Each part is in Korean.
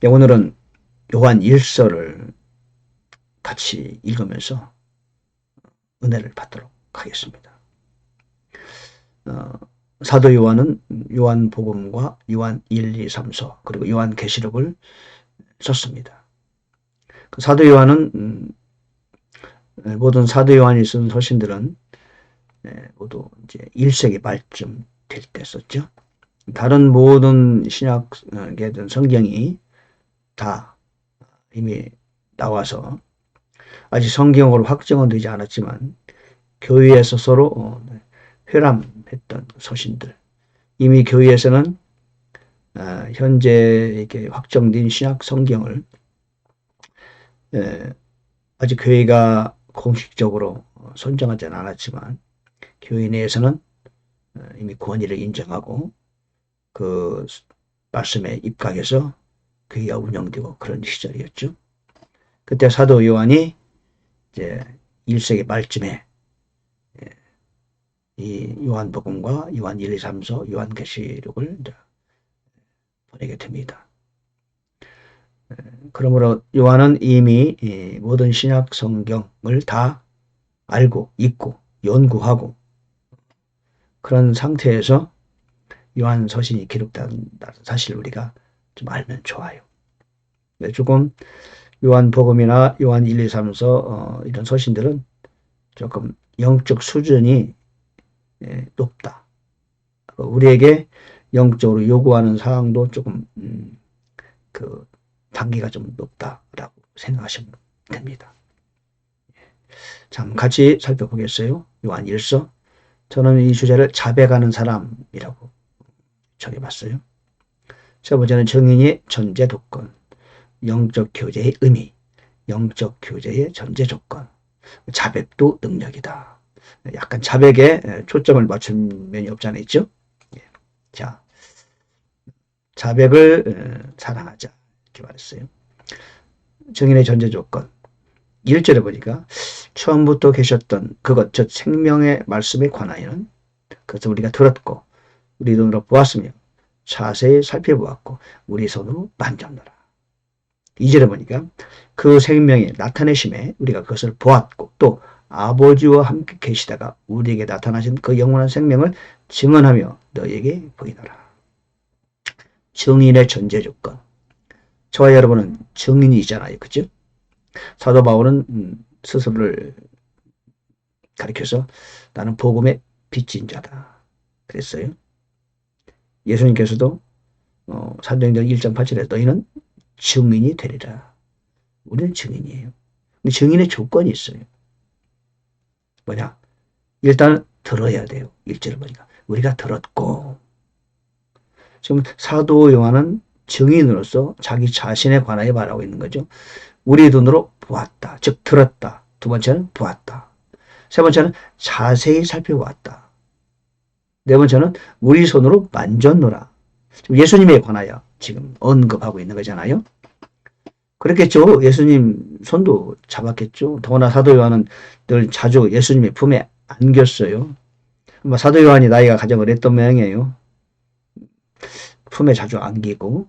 네, 오늘은 요한 1서를 같이 읽으면서 은혜를 받도록 하겠습니다. 사도 요한은 요한복음과 요한 1, 2, 3서 그리고 요한계시록을 썼습니다. 사도 요한은 모든 사도 요한이 쓴 서신들은 모두 이제 1세기 말쯤 될 때 썼죠. 다른 모든 신약계든 성경이 다 이미 나와서 아직 성경으로 확정은 되지 않았지만 교회에서 서로 회람했던 서신들, 이미 교회에서는 현재 이렇게 확정된 신약 성경을 아직 교회가 공식적으로 선정하지는 않았지만 교회 내에서는 이미 권위를 인정하고 그 말씀에 입각해서 교회가 운영되고 그런 시절이었죠. 그때 사도 요한이 이제 1세기 말쯤에 이 요한복음과 요한 1, 2, 3서 요한계시록을 보내게 됩니다. 그러므로 요한은 이미 모든 신약 성경을 다 알고 있고 연구하고 그런 상태에서 요한 서신이 기록된다는 사실을 우리가 좀 알면 좋아요. 조금 요한복음이나 요한 1, 2, 3서 이런 서신들은 조금 영적 수준이 높다. 우리에게 영적으로 요구하는 사항도 조금 그 단계가 좀 높다라고 생각하시면 됩니다. 자, 같이 살펴보겠어요. 요한 1서. 저는 이 주제를 자백하는 사람이라고 정해봤어요. 첫 번째는 정인이 전제 조건, 영적 교제의 의미, 영적 교제의 전제 조건, 자백도 능력이다. 약간 자백에 초점을 맞춘 면이 없지 않아 있죠? 자, 자백을 사랑하자 이렇게 말했어요. 정인의 전제 조건 1절에 보니까 처음부터 계셨던 그것 즉 생명의 말씀에 관하여는 그것을 우리가 들었고 우리 눈으로 보았으며 자세히 살펴보았고 우리 손으로 만졌노라. 2절에 보니까 그 생명이 나타내심에 우리가 그것을 보았고 또 아버지와 함께 계시다가 우리에게 나타나신 그 영원한 생명을 증언하며 너에게 보이노라. 증인의 전제 조건. 저와 여러분은 증인이잖아요. 그죠? 사도 바울은 스스로를 가리켜서 나는 복음의 빚진 자다. 그랬어요. 예수님께서도 사도행전 1.8절에 너희는 증인이 되리라. 우리는 증인이에요. 근데 증인의 조건이 있어요. 뭐냐? 일단 들어야 돼요. 1절을 보니까. 우리가 들었고 지금 사도 요한은 증인으로서 자기 자신에 관하여 말하고 있는 거죠. 우리 눈으로 보았다. 즉 들었다. 두 번째는 보았다. 세 번째는 자세히 살펴보았다. 네 번째는 우리 손으로 만졌노라. 예수님에 관하여 지금 언급하고 있는 거잖아요. 그렇겠죠. 예수님 손도 잡았겠죠. 더구나 사도 요한은 늘 자주 예수님의 품에 안겼어요. 사도 요한이 나이가 가장 어렸던 모양이에요. 품에 자주 안기고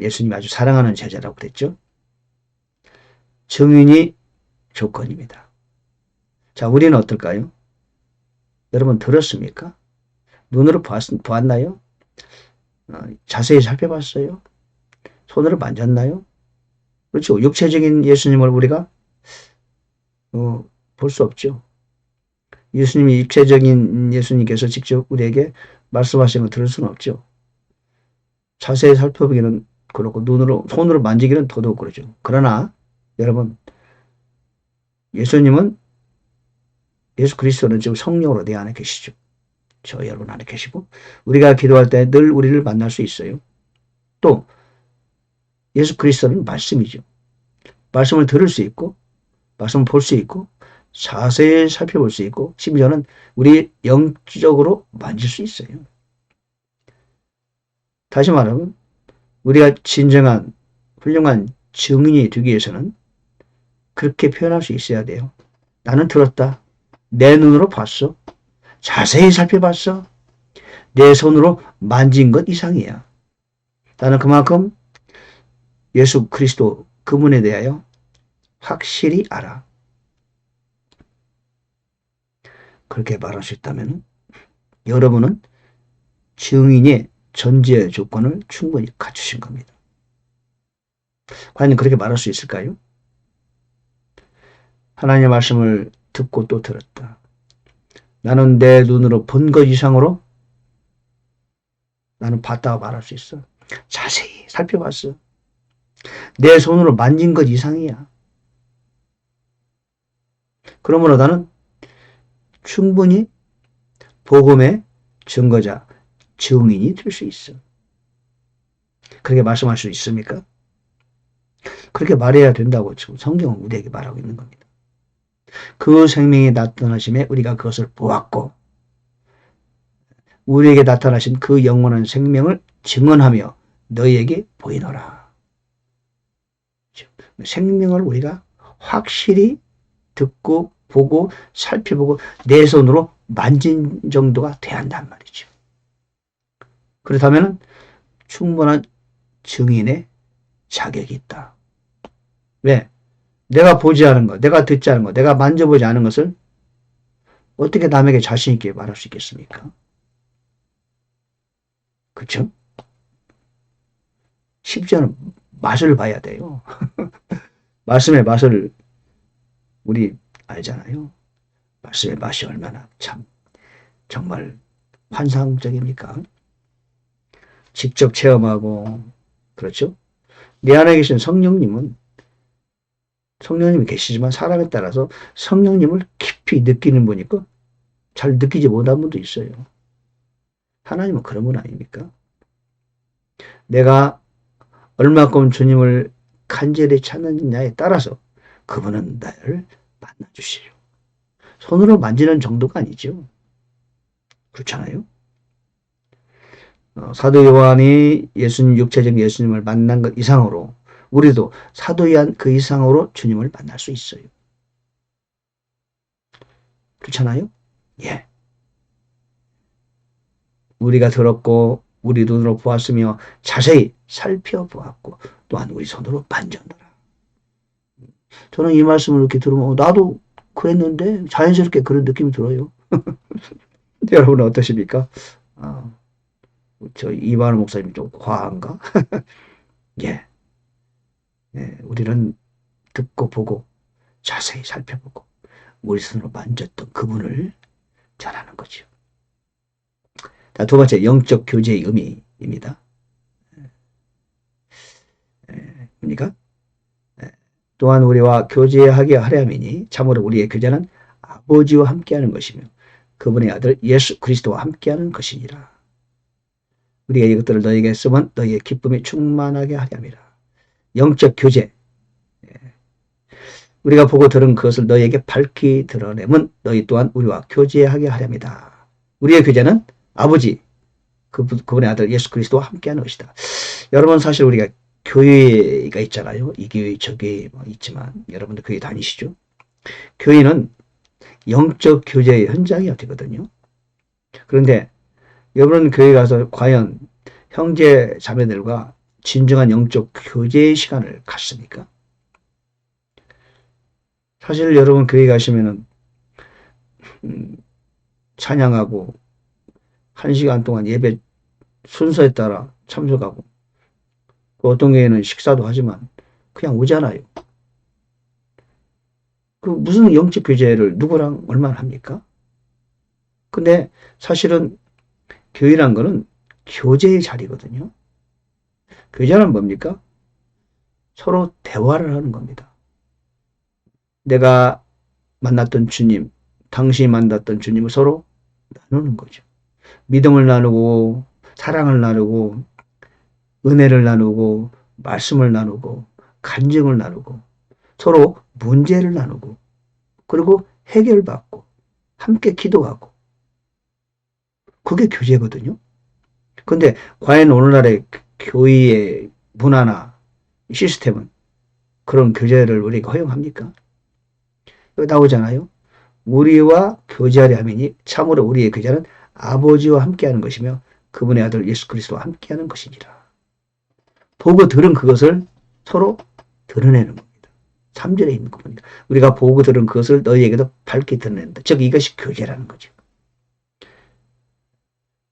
예수님이 아주 사랑하는 제자라고 그랬죠. 증인이 조건입니다. 자, 우리는 어떨까요? 여러분 들었습니까? 눈으로 보았나요? 자세히 살펴봤어요? 손으로 만졌나요? 그렇죠. 육체적인 예수님을 우리가 볼 수 없죠. 예수님이 육체적인 예수님께서 직접 우리에게 말씀하시는 걸 들을 수는 없죠. 자세히 살펴보기는 그렇고 손으로 만지기는 더더욱 그러죠. 그러나 여러분 예수님은 예수 그리스도는 지금 성령으로 내 안에 계시죠. 저 여러분 안에 계시고 우리가 기도할 때 늘 우리를 만날 수 있어요. 또 예수 그리스도는 말씀이죠. 말씀을 들을 수 있고 말씀을 볼 수 있고 자세히 살펴볼 수 있고 심지어는 우리 영적으로 만질 수 있어요. 다시 말하면 우리가 진정한 훌륭한 증인이 되기 위해서는 그렇게 표현할 수 있어야 돼요. 나는 들었다. 내 눈으로 봤어. 자세히 살펴봤어. 내 손으로 만진 것 이상이야. 나는 그만큼 예수 그리스도 그분에 대하여 확실히 알아. 그렇게 말할 수 있다면 여러분은 증인의 전제 조건을 충분히 갖추신 겁니다. 과연 그렇게 말할 수 있을까요? 하나님의 말씀을 듣고 또 들었다. 나는 내 눈으로 본 것 이상으로 나는 봤다고 말할 수 있어. 자세히 살펴봤어. 내 손으로 만진 것 이상이야. 그러므로 나는 충분히 복음의 증거자, 증인이 될 수 있어. 그렇게 말씀할 수 있습니까? 그렇게 말해야 된다고 지금 성경은 우리에게 말하고 있는 겁니다. 그 생명이 나타나심에 우리가 그것을 보았고 우리에게 나타나신 그 영원한 생명을 증언하며 너희에게 보이노라. 생명을 우리가 확실히 듣고 보고 살펴보고 내 손으로 만진 정도가 돼야 한단 말이죠. 그렇다면 충분한 증인의 자격이 있다. 왜? 내가 보지 않은 것, 내가 듣지 않은 것, 내가 만져보지 않은 것을 어떻게 남에게 자신 있게 말할 수 있겠습니까? 그렇죠? 심지어는 맛을 봐야 돼요. 말씀의 맛을 우리 알잖아요. 말씀의 맛이 얼마나 참 정말 환상적입니까? 직접 체험하고 그렇죠? 내 안에 계신 성령님이 계시지만 사람에 따라서 성령님을 깊이 느끼는 분이 있고 잘 느끼지 못한 분도 있어요. 하나님은 그런 분 아닙니까? 내가 얼마큼 주님을 간절히 찾느냐에 따라서 그분은 나를 만나주시려. 손으로 만지는 정도가 아니죠. 그렇잖아요. 사도 요한이 육체적 예수님을 만난 것 이상으로 우리도 사도 요한 그 이상으로 주님을 만날 수 있어요. 그렇잖아요? 예. 우리가 들었고 우리 눈으로 보았으며 자세히 살펴보았고 또한 우리 손으로 만졌노라. 저는 이 말씀을 이렇게 들으면 나도 그랬는데 자연스럽게 그런 느낌이 들어요. 여러분은 어떠십니까? 저 이만호 목사님 좀 과한가? 예. 예. 우리는 듣고 보고 자세히 살펴보고 우리 손으로 만졌던 그분을 전하는 거죠. 자, 두 번째 영적 교제의 의미입니다. 그러니까 또한 우리와 교제하게 하려면이 참으로 우리의 교제는 아버지와 함께하는 것이며 그분의 아들 예수 그리스도와 함께하는 것이니라. 우리가 이것들을 너희에게 쓰면 너희의 기쁨이 충만하게 하려 함이라. 영적 교제. 우리가 보고 들은 그것을 너희에게 밝히 드러내면 너희 또한 우리와 교제하게 하려 합니다. 우리의 교제는 아버지, 그분의 아들 예수 그리스도와 함께하는 것이다. 여러분 사실 우리가 교회가 있잖아요. 이 교회 저 교회 있지만 여러분들 교회 다니시죠? 교회는 영적 교제의 현장이 되거든요. 그런데 여러분 교회 가서 과연 형제 자매들과 진정한 영적 교제의 시간을 갖습니까? 사실 여러분 교회 가시면은 찬양하고 1시간 동안 예배 순서에 따라 참석하고 어떤 교회는 식사도 하지만 그냥 오잖아요. 그 무슨 영적 교제를 누구랑 얼마나 합니까? 근데 사실은 교회란 거는 교제의 자리거든요. 교제는 뭡니까? 서로 대화를 하는 겁니다. 내가 만났던 주님, 당신이 만났던 주님을 서로 나누는 거죠. 믿음을 나누고 사랑을 나누고 은혜를 나누고 말씀을 나누고 간증을 나누고 서로 문제를 나누고 그리고 해결받고 함께 기도하고 그게 교제거든요. 근데 과연 오늘날의 교회의 문화나 시스템은 그런 교제를 우리가 허용합니까? 여기 나오잖아요. 우리와 교제하려 하면이 참으로 우리의 교제는 아버지와 함께하는 것이며 그분의 아들 예수 그리스도와 함께하는 것이니라. 보고 들은 그것을 서로 드러내는 겁니다. 3절에 있는 거 보니까 우리가 보고 들은 그것을 너희에게도 밝게 드러낸다. 즉 이것이 교제라는 거죠.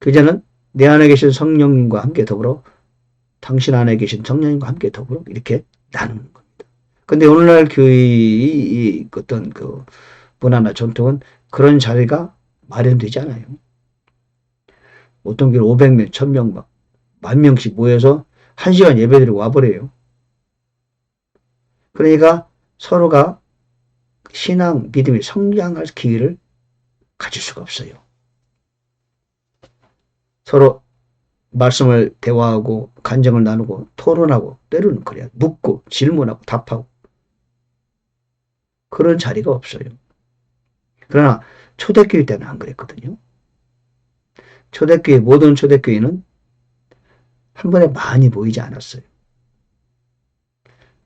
교제는 내 안에 계신 성령님과 함께 더불어 당신 안에 계신 성령님과 함께 더불어 이렇게 나누는 겁니다. 근데 오늘날 교회의 어떤 그 문화나 전통은 그런 자리가 마련되지 않아요. 어떤 교회 500명, 1000명 막 10,000명씩 모여서 1시간 예배드리고 와버려요. 그러니까 서로가 신앙, 믿음이 성장할 기회를 가질 수가 없어요. 서로 말씀을 대화하고 간증을 나누고 토론하고 때로는 그래야 묻고 질문하고 답하고 그런 자리가 없어요. 그러나 초대교회 때는 안 그랬거든요. 초대교회, 모든 초대교회는 한 번에 많이 모이지 않았어요.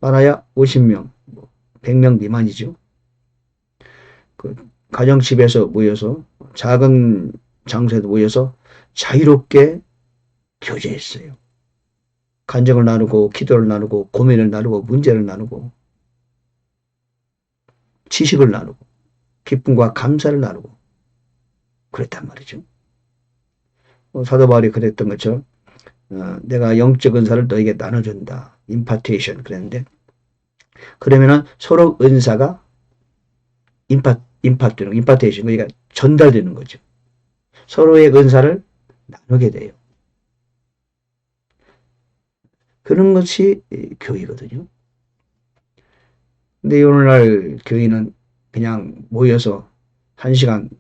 많아야 50명, 100명 미만이죠. 그 가정집에서 모여서 작은 장소에도 모여서 자유롭게 교제했어요. 간증을 나누고 기도를 나누고 고민을 나누고 문제를 나누고 지식을 나누고 기쁨과 감사를 나누고 그랬단 말이죠. 사도 바울이 그랬던 것처럼 내가 영적 은사를 너에게 나눠준다. 임파테이션 그랬는데 그러면은 서로 은사가 임파테이션 그러니까 전달되는 거죠. 서로의 은사를 나누게 돼요. 그런 것이 교회거든요. 근데 오늘날 교회는 그냥 모여서 1시간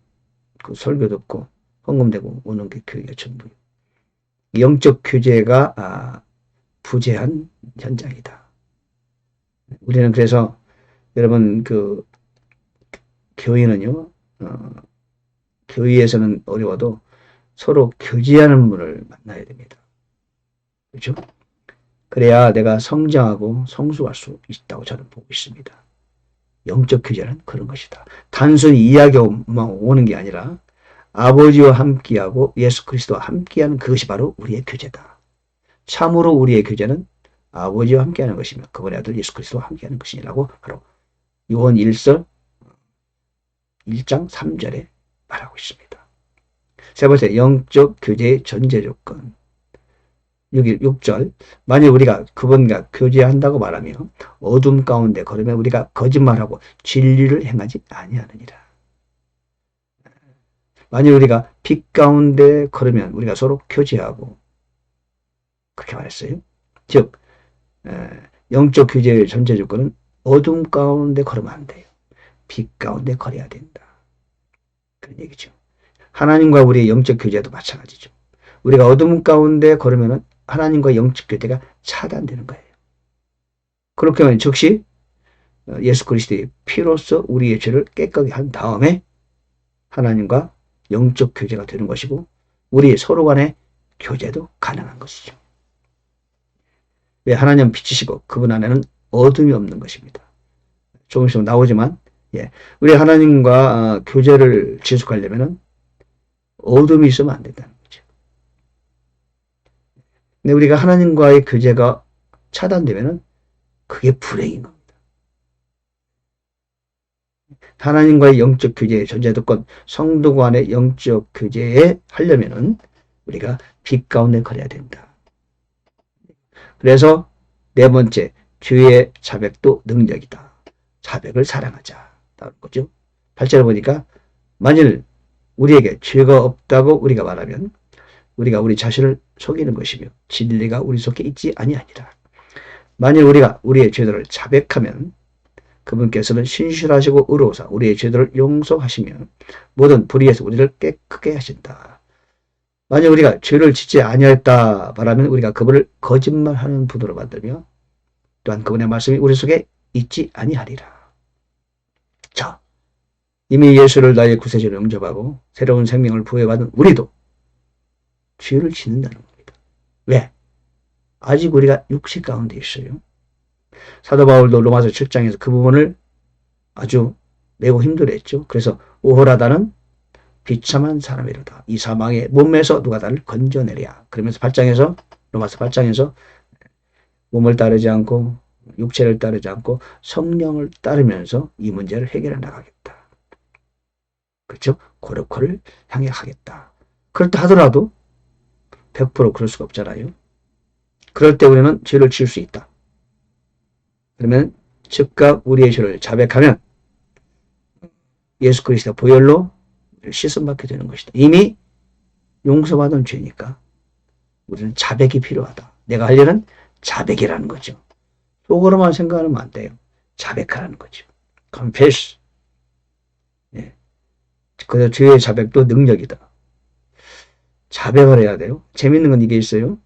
그 설교 듣고 헌금되고 오는 게 교회가 전부예요. 영적 교제가 부재한 현장이다. 우리는 그래서 여러분 그 교회는요, 교회에서는 어려워도 서로 교제하는 분을 만나야 됩니다. 그렇죠? 그래야 내가 성장하고 성숙할 수 있다고 저는 보고 있습니다. 영적 교제는 그런 것이다. 단순히 이야기만 오는 게 아니라 아버지와 함께하고 예수 그리스도와 함께하는 그것이 바로 우리의 교제다. 참으로 우리의 교제는 아버지와 함께하는 것이며 그분의 아들 예수 그리스도와 함께하는 것이라고 바로 요한 1서 1장 3절에 말하고 있습니다. 세 번째, 영적 교제의 전제 조건. 6절, 만약 우리가 그분과 교제한다고 말하며 어둠 가운데 걸으면 우리가 거짓말하고 진리를 행하지 아니하느니라. 만약 우리가 빛 가운데 걸으면 우리가 서로 교제하고 그렇게 말했어요. 즉 영적 교제의 전제 조건은 어둠 가운데 걸으면 안 돼요. 빛 가운데 걸어야 된다. 그런 얘기죠. 하나님과 우리의 영적 교제도 마찬가지죠. 우리가 어둠 가운데 걸으면 하나님과 영적 교제가 차단되는 거예요. 그렇게 하면 즉시 예수 그리스도의 피로써 우리의 죄를 깨끗하게 한 다음에 하나님과 영적 교제가 되는 것이고 우리 서로 간의 교제도 가능한 것이죠. 왜? 하나님은 빛이시고 그분 안에는 어둠이 없는 것입니다. 조금 있으면 나오지만 우리 하나님과 교제를 지속하려면 어둠이 있으면 안 된다는 거죠. 근데 우리가 하나님과의 교제가 차단되면 그게 불행인 겁니다. 하나님과의 영적 교제의 전제조건, 성도 간의 영적 교제에 하려면은 우리가 빛 가운데 걸어야 된다. 그래서 네 번째, 주의 자백도 능력이다. 자백을 사랑하자. 나오는 거죠. 8절을 보니까 만일 우리에게 죄가 없다고 우리가 말하면 우리가 우리 자신을 속이는 것이며 진리가 우리 속에 있지 아니하니라. 만일 우리가 우리의 죄들을 자백하면 그분께서는 신실하시고 의로우사 우리의 죄들을 용서하시며 모든 불의에서 우리를 깨끗게 하신다. 만약 우리가 죄를 짓지 아니하였다 말하면 우리가 그분을 거짓말하는 분으로 만들며 또한 그분의 말씀이 우리 속에 있지 아니하리라. 자, 이미 예수를 나의 구세주로 영접하고 새로운 생명을 부여받은 우리도 죄를 짓는다는 겁니다. 왜? 아직 우리가 육식 가운데 있어요. 사도 바울도 로마서 7장에서 그 부분을 아주 매우 힘들어했죠. 그래서 오호라다는 비참한 사람이로다. 이 사망의 몸에서 누가 나를 건져내랴. 그러면서 로마서 8장에서 몸을 따르지 않고 육체를 따르지 않고 성령을 따르면서 이 문제를 해결해 나가겠다. 그렇죠? 고르코를 향해 가겠다. 그렇다 하더라도 100% 그럴 수가 없잖아요. 그럴 때 우리는 죄를 지을 수 있다. 그러면 즉각 우리의 죄를 자백하면 예수 그리스도 보혈로 씻음받게 되는 것이다. 이미 용서받은 죄니까 우리는 자백이 필요하다. 내가 할 일은 자백이라는 거죠. 속으로만 생각하면 안 돼요. 자백하라는 거죠. confess. 예. 그래서 죄의 자백도 능력이다. 자백을 해야 돼요. 재밌는 건 이게 있어요.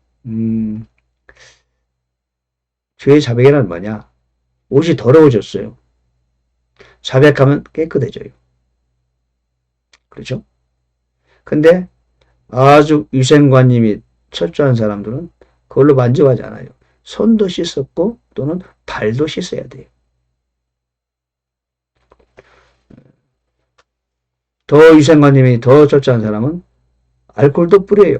죄의 자백이란 뭐냐? 옷이 더러워졌어요. 자백하면 깨끗해져요. 그렇죠? 근데 아주 위생관님이 철저한 사람들은 그걸로 만족하지 않아요. 손도 씻었고 또는 발도 씻어야 돼요. 더 위생관님이 더 철저한 사람은 알코올도 뿌려요.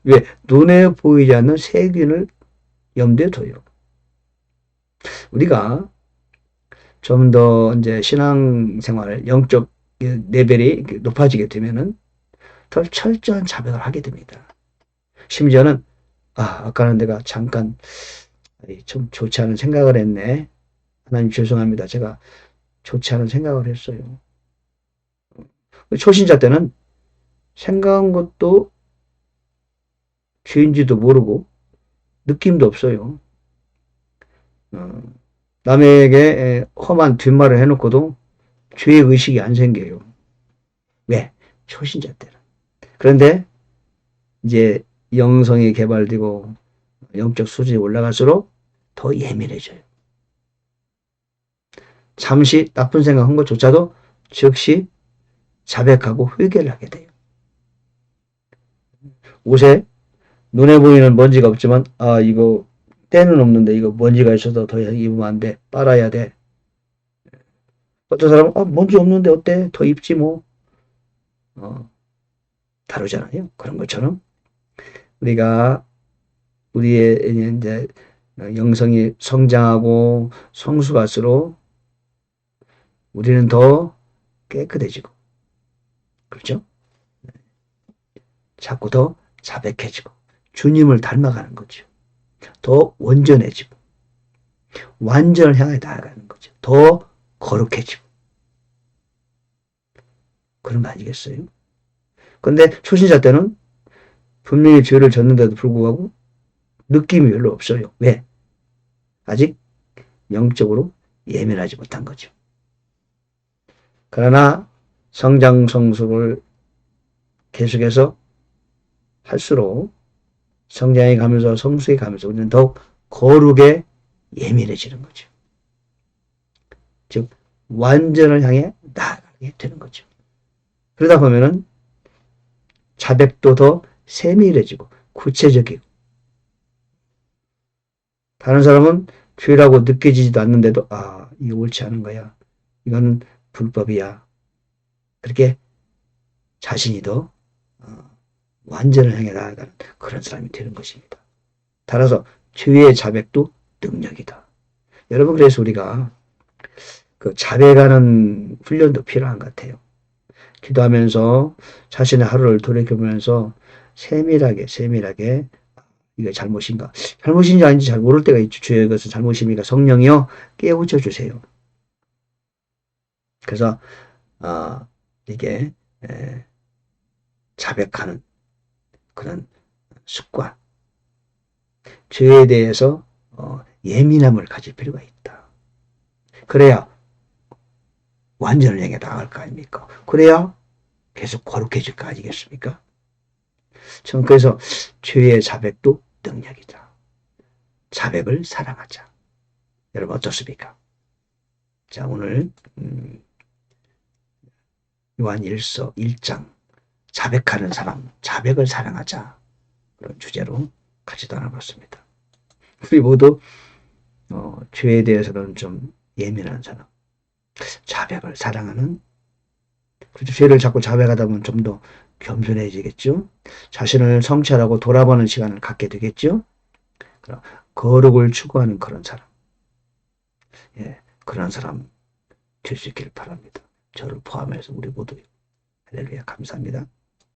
왜? 눈에 보이지 않는 세균을 염두에 둬요. 우리가 좀 더 이제 신앙생활, 영적 레벨이 높아지게 되면은 더 철저한 자백을 하게 됩니다. 심지어는 아까는 내가 잠깐 좀 좋지 않은 생각을 했네. 하나님 죄송합니다. 제가 좋지 않은 생각을 했어요. 초신자 때는 생각한 것도 죄인지도 모르고 느낌도 없어요. 남에게 험한 뒷말을 해놓고도 죄의 의식이 안 생겨요. 왜? 초신자 때는. 그런데 이제 영성이 개발되고 영적 수준이 올라갈수록 더 예민해져요. 잠시 나쁜 생각한 것조차도 즉시 자백하고 회개를 하게 돼요. 옷에 눈에 보이는 먼지가 없지만 이거 때는 없는데 이거 먼지가 있어서 더 입으면 안 돼. 빨아야 돼. 어떤 사람은 먼지 없는데 어때? 더 입지 뭐. 다르잖아요. 그런 것처럼 우리가 우리의 이제 영성이 성장하고 성숙할수록 우리는 더 깨끗해지고 그렇죠? 자꾸 더 자백해지고 주님을 닮아가는 거죠. 더 온전해지고 완전을 향해 나아가는 거죠. 더 거룩해지고 그런 거 아니겠어요? 근데 초신자 때는 분명히 죄를 졌는데도 불구하고 느낌이 별로 없어요. 왜? 아직 영적으로 예민하지 못한 거죠. 그러나 성장 성숙을 계속해서 할수록 성장해 가면서 성숙해 가면서 우리는 더욱 거룩에 예민해지는 거죠. 즉 완전을 향해 나아가게 되는 거죠. 그러다 보면은 자백도 더 세밀해지고 구체적이고 다른 사람은 죄라고 느껴지지도 않는데도 이거 옳지 않은 거야. 이거는 불법이야. 그렇게 자신이 더 완전을 향해 나아가는 그런 사람이 되는 것입니다. 따라서 죄의 자백도 능력이다. 여러분 그래서 우리가 그 자백하는 훈련도 필요한 것 같아요. 기도하면서 자신의 하루를 돌이켜보면서 세밀하게 이게 잘못인가 잘못인지 아닌지 잘 모를 때가 있죠. 주의 것은 잘못입니까? 성령이여 깨우쳐 주세요. 그래서 이게 자백하는 그런 습관 죄에 대해서 예민함을 가질 필요가 있다. 그래야 완전을 향해 나아갈 거 아닙니까? 그래야 계속 거룩해질 거 아니겠습니까? 저는 그래서 죄의 자백도 능력이다. 자백을 사랑하자. 여러분 어떻습니까? 자 오늘 요한 1서 1장 자백하는 사람, 자백을 사랑하자 그런 주제로 같이 나눠봤습니다. 우리 모두 죄에 대해서는 좀 예민한 사람, 자백을 사랑하는 그렇죠. 죄를 자꾸 자백하다 보면 좀 더 겸손해지겠죠. 자신을 성찰하고 돌아보는 시간을 갖게 되겠죠. 그럼 거룩을 추구하는 그런 사람. 예, 그런 사람 될 수 있기를 바랍니다. 저를 포함해서 우리 모두. 할렐루야, 감사합니다.